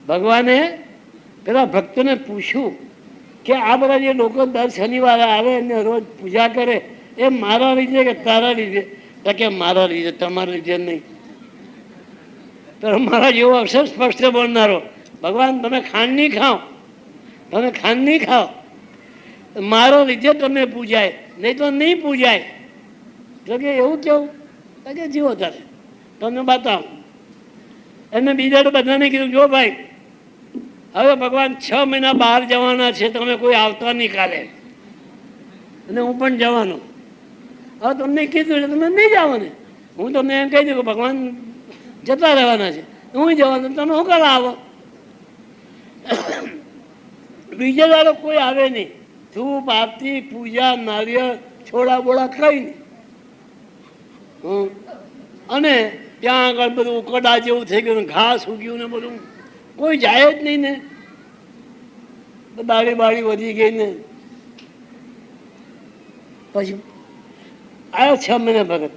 ભગવાને પેલા ભક્તોને પૂછ્યું કે આ બધા જે લોકો દર શનિવારે આવે અને રોજ પૂજા કરે એ મારા લીધે કે તારા લીધે? તો કે મારા લીધે, તમારા લીધે નહીં. તો મારા જેવો અક્ષર સ્પષ્ટ બોલનારો, ભગવાન તમે ખાંડ નહીં ખાઓ, તમે ખાંડ નહીં ખાઓ, મારો લીધે તમે પૂજાય, નહીં તો નહીં પૂજાય. તો કે એવું કેવું? તો કે જીવો તારે તમને બતાવો. એને બીજા તો બધાને કીધું, જો ભાઈ હવે ભગવાન 6 મહિના બહાર જવાના છે, તમે કોઈ આવતા નહીં કાલે, અને હું પણ જવાનો. હવે તમને કીધું એટલે તમે નહીં જવાને. હું તમને એમ કહી દઉં કે ભગવાન જતા રહેવાના છે, હું જવાનું, તમે શું કરવા આવો? બીજા દાડો કોઈ આવે નહીં. ધૂપ આરતી પૂજા નારિયેળ છોડા બોડા કઈ નહીં. અને ત્યાં આગળ બધું ઉકડા જેવું થઈ ગયું, ઘાસ ઉગ્યું ને બધું, કોઈ જાય જ નહીં ને. દાળી બાળી વધી ગઈ ને. પછી આવ્યો 6 મહિના ભગત.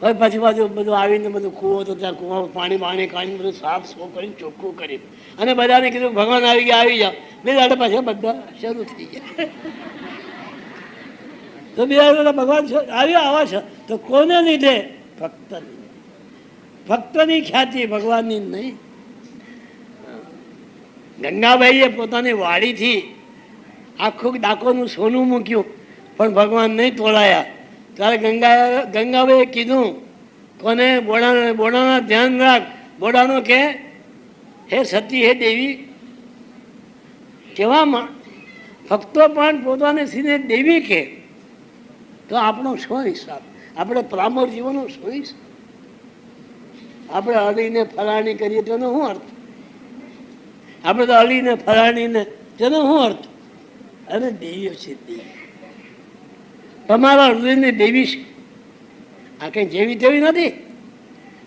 હવે પછી બાજુ બધું આવીને બધું કૂવો તો ત્યાં કૂવામાં પાણી બાણી કાઢીને બધું સાફ સફાઈ કરીને ચોખ્ખું કરી અને બધાને કીધું ભગવાન આવી ગયા, આવી જાઓ. બે દાડે પાછા બધા શરૂ થઈ ગયા. તો બે દાડે ભગવાન આવ્યા આવા છે તો કોને લીધે? ભક્તની. ભક્તની ખ્યાતિ, ભગવાનની નહીં. ગંગાબાઈએ પોતાની વાડીથી આખું ડાકોરનું સોનું મૂક્યું, પણ ભગવાન નહીં તોડાયા. ત્યારે ગંગાબાઈએ કીધું કોને? બોડાના ધ્યાન રાખ. બોડાનો કે હે સતી, હે દેવી. કેવામાં ભક્તો પણ પોતાને સીને દેવી કે, તો આપણો શું હિસાબ? આપણે પ્રામર જીવનનો શું હિસાબ? આપણે હળીને ફલાણી કરીએ તેનો શું અર્થ? આપણે તો હળીને ફલાણીને તેનો શું અર્થ? અને દેવીઓ છે, દેવી તમારા હૃદયની દેવી છે. આ કંઈ જેવી તેવી નથી,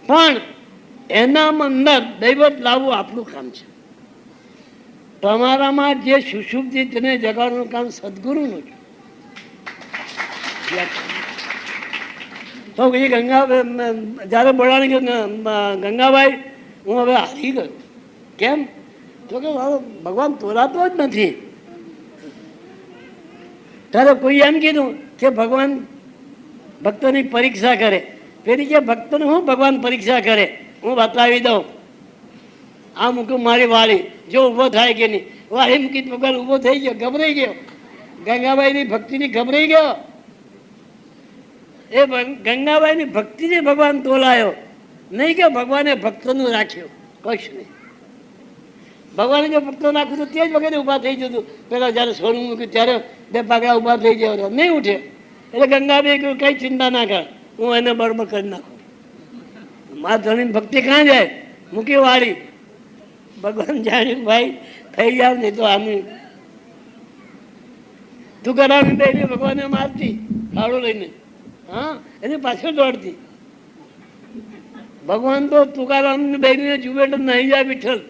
પણ એના અંદર દૈવત લાવવું આપણું કામ છે. તમારામાં જે સુષુપ્તિ તેને જગાડવાનું કામ સદગુરુનું છે. તો એ જ્યારે બોલાણી ગંગાભાઈ હું હવે હારી ગયો. કેમ? તો કે ભગવાન તોલાતો જ નથી. ત્યારે કોઈ એમ કીધું કે ભગવાન ભક્તોની પરીક્ષા કરે. પેલી કે ભક્તોને હું ભગવાન પરીક્ષા કરે? હું બતાવી દઉં. આ મૂક્યું મારી વાળી, જો ઊભો થાય કે નહીં. વાળી મૂકી ભગવાન ઊભો થઈ ગયો, ગભરાઈ ગયો. ગંગાબાઈની ભક્તિની ગભરાઈ ગયો. એ ગંગાબાઈની ભક્તિથી ભગવાન તોલાયો, નહીં કે ભગવાને ભક્તોનું રાખ્યું. કશું નહીં. ભગવાને જો ભક્તો નાખ્યું તો તે જ વગેરે ઊભા થઈ જતું. પેલા જયારે સોનું મૂક્યું ત્યારે 2 પાગડા ઊભા થઈ ગયા, નહીં ઉઠે. એટલે ગંગાબાઈ કહ્યું કઈ ચિંતા ના કર, હું એને બરોબર કરી નાખું. મારા ધણીની ભક્તિ ક્યાં જાય? મૂકી વાળી. ભગવાન જાણ્યું ભાઈ થઈ જાવ, નહીં તો આનું તું કરાવી દઈ. ભગવાને મારતી ખાડો લઈને, હા, એની પાછળ દોડતી. ભગવાન તો તુકારામ બેને જુએ તો નહીં જાય વિઠ્ઠલ.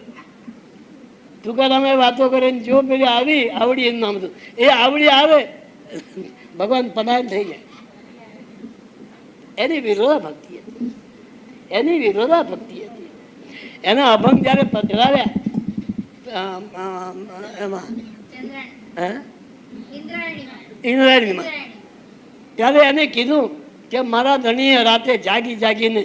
તુકારામે વાતો કરે, જો પેલી આવી આવડી એનું નામ હતું, એ આવડી આવે ભગવાન પધાર થઈ જાય. એની વિરોધા ભક્તિ હતી, એની વિરોધા ભક્તિ હતી. એના અભંગ જયારે પધરાવ્યા એમાં ઇન્દ્રાયણીમાં, ત્યારે એને કીધું કે મારા ધણીએ રાતે જાગી જાગીને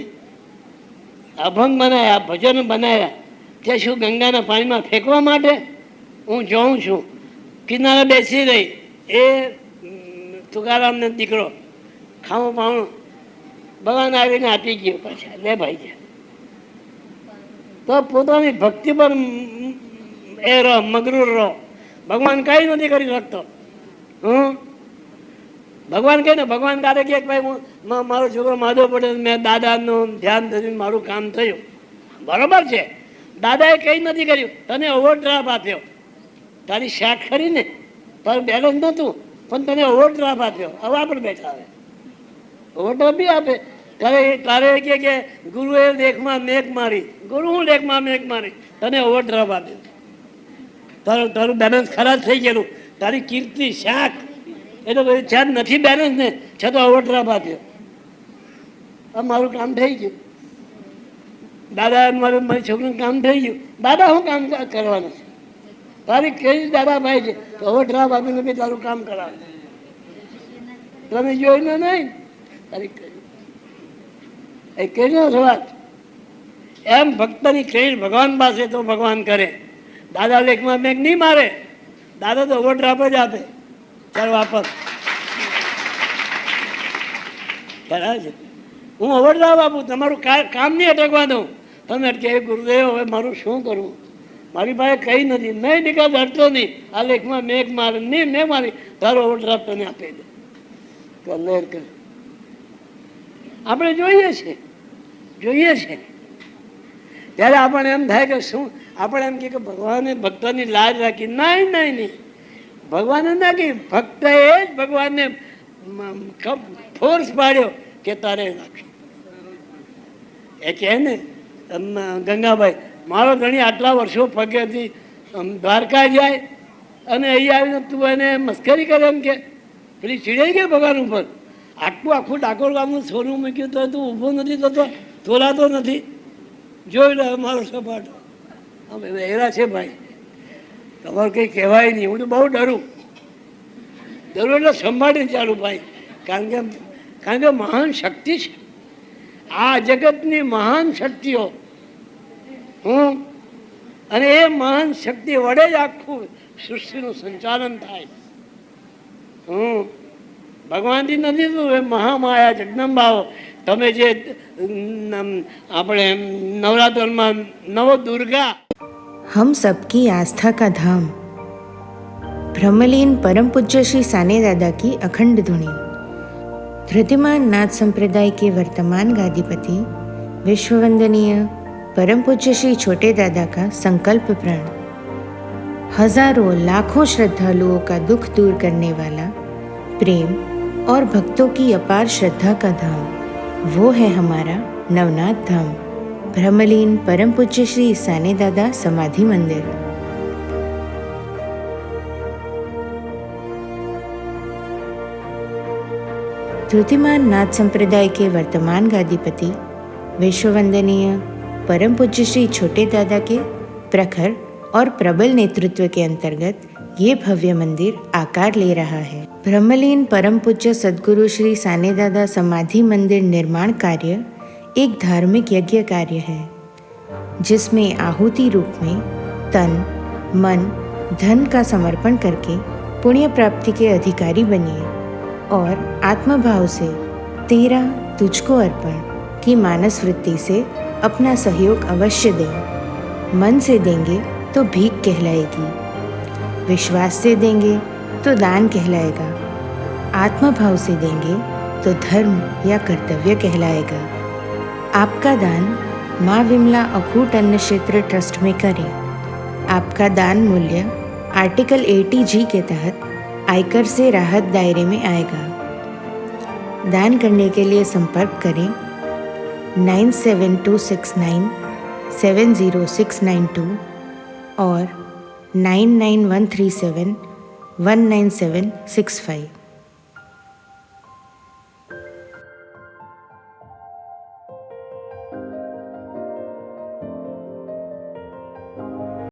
અભંગ બનાવ્યા, ભજન બનાવ્યા. કે શું ગંગાના પાણીમાં ફેંકવા માટે? હું જોઉં છું. કિનારે બેસી રહી એ તુકારામને દીકરો ખાવું પાણું ભગવાન આવીને આપી ગયો. પાછા લે ભાઈ ગયા. તો પોતાની ભક્તિ પર એ રહો, મગરૂર રહો. ભગવાન કઈ નથી કરી શકતો. ભગવાન કહે ને, ભગવાન તારે કે ભાઈ મારો છોકરો માધવ પડે, મેં દાદાનું ધ્યાન ધરીને મારું કામ થયું. બરોબર છે, દાદાએ કંઈ નથી કર્યું, તને ઓવરડ્રાફ્ટ આપ્યો. તારી શાક ખરી ને, તારું બેલેન્સ નહોતું, પણ તને ઓવરડ્રાફ્ટ આપ્યો. હવે આપણે બેઠા આવે ઓવરડ્રાફ્ટ બી આપે, તારે કે ગુરુએ લેખમાં મેઘ મારી, ગુરુ હું લેખમાં મેઘ મારી, તને ઓવરડ્રાફ્ટ આપ્યું, તારું બેલેન્સ ખરાબ થઈ ગયેલું, તારી કીર્તિ શાક એટલે બધું ચાર નથી બેલેન્સ ને છતાં ઓવરડ્રાફ્ટ આપ્યો. આ મારું કામ થઈ ગયું. દાદા મારી છોકરીનું કામ થઈ ગયું. દાદા હું કામ કરવાનું છે? તારી કઈ દાદા ભાઈ છે તો ઓવરડ્રાફ્ટ આપીને બી તારું કામ કરાવે. તમે જોઈને નહીં તારી કઈ વાત એમ ભક્તની ક્રેડિટ ભગવાન પાસે તો ભગવાન કરે. દાદા લેખમાં મેઘ નહીં મારે, દાદા તો ઓવરડ્રાફ્ટ જ આપે. ચાલ વાપસ ખરા છે. હું ઓવરડ્રાફ્ટ આપું, તમારું કામ નહીં અટકવા દઉં. તમે અટકે ગુરુદેવ હવે મારું શું કરવું, મારી પાસે કંઈ નથી, નહીં નિકાલ હટતો નહીં, આ લેખમાં મેઘ મારે નહીં, મેં મારી તારો ઓવરડ્રાફ્ટ તને આપી દે. કલેર કર આપણે જોઈએ છે ત્યારે આપણને એમ થાય કે શું, આપણે એમ કે ભગવાને ભક્તોની લાજ રાખી. નહીં, ભગવાને નાખી, ભક્તએ જ ભગવાનને ફોર્સ પાડ્યો કે તારે રાખી. એ કહે ને ગંગાભાઈ, મારો ધણી આટલા વર્ષો પગેથી દ્વારકા જાય અને અહીં આવીને તું એને મસ્કરી કરે એમ કે પેલી ચીડાઈ ગઈ ભગવાન ઉપર. આખું ડાકોર ગામનું સોનું મૂક્યું તો તું ઊભો નથી થતો, તોલાતો નથી. જોઈ લે મારો સપાટો. અમે એરા છે ભાઈ, તમારે કંઈ કહેવાય નહીં. હું તો બહુ ડરું એટલે સંભાળીને ચાલું ભાઈ, કારણ કે મહાન શક્તિ છે આ જગતની, મહાન શક્તિઓ. અને એ મહાન શક્તિ વડે જ આખું સૃષ્ટિનું સંચાલન થાય. ભગવાનથી નથી તું એ મહામાયા જગદંબાઓ. તમે જે આપણે નવરાત્રમાં નવ દુર્ગા. हम सबकी आस्था का धाम ब्रह्मलीन परम पूज्य श्री साने दादा की अखंड धुनी। धृतिमान नाथ संप्रदाय के वर्तमान गादीपति विश्ववंदनीय परम पूज्य श्री छोटे दादा का संकल्प प्रण। हजारों लाखों श्रद्धालुओं का दुख दूर करने वाला, प्रेम और भक्तों की अपार श्रद्धा का धाम, वो है हमारा नवनाथ धाम, ब्रह्मलीन परम पूज्य श्री साने दादा समाधि मंदिर। धृतिमान नाथ संप्रदाय के वर्तमान गादीपति विश्ववंदनीय परम पूज्य श्री छोटे दादा के प्रखर और प्रबल नेतृत्व के अंतर्गत ये भव्य मंदिर आकार ले रहा है। ब्रह्मलीन परम पूज्य सद्गुरु श्री साने दादा समाधि मंदिर निर्माण कार्य एक धार्मिक यज्ञ कार्य है, जिसमें आहुति रूप में तन मन धन का समर्पण करके पुण्य प्राप्ति के अधिकारी बनिए और आत्मभाव से तेरा तुझको अर्पण की मानस वृत्ति से अपना सहयोग अवश्य दें। मन से देंगे तो भीख कहलाएगी, विश्वास से देंगे तो दान कहलाएगा, आत्मभाव से देंगे तो धर्म या कर्तव्य कहलाएगा। आपका दान माँ विमला अखूट अन्न क्षेत्र ट्रस्ट में करें। आपका दान मूल्य आर्टिकल 80G के तहत आयकर से राहत दायरे में आएगा। दान करने के लिए संपर्क करें 9726970692 और 99137199765।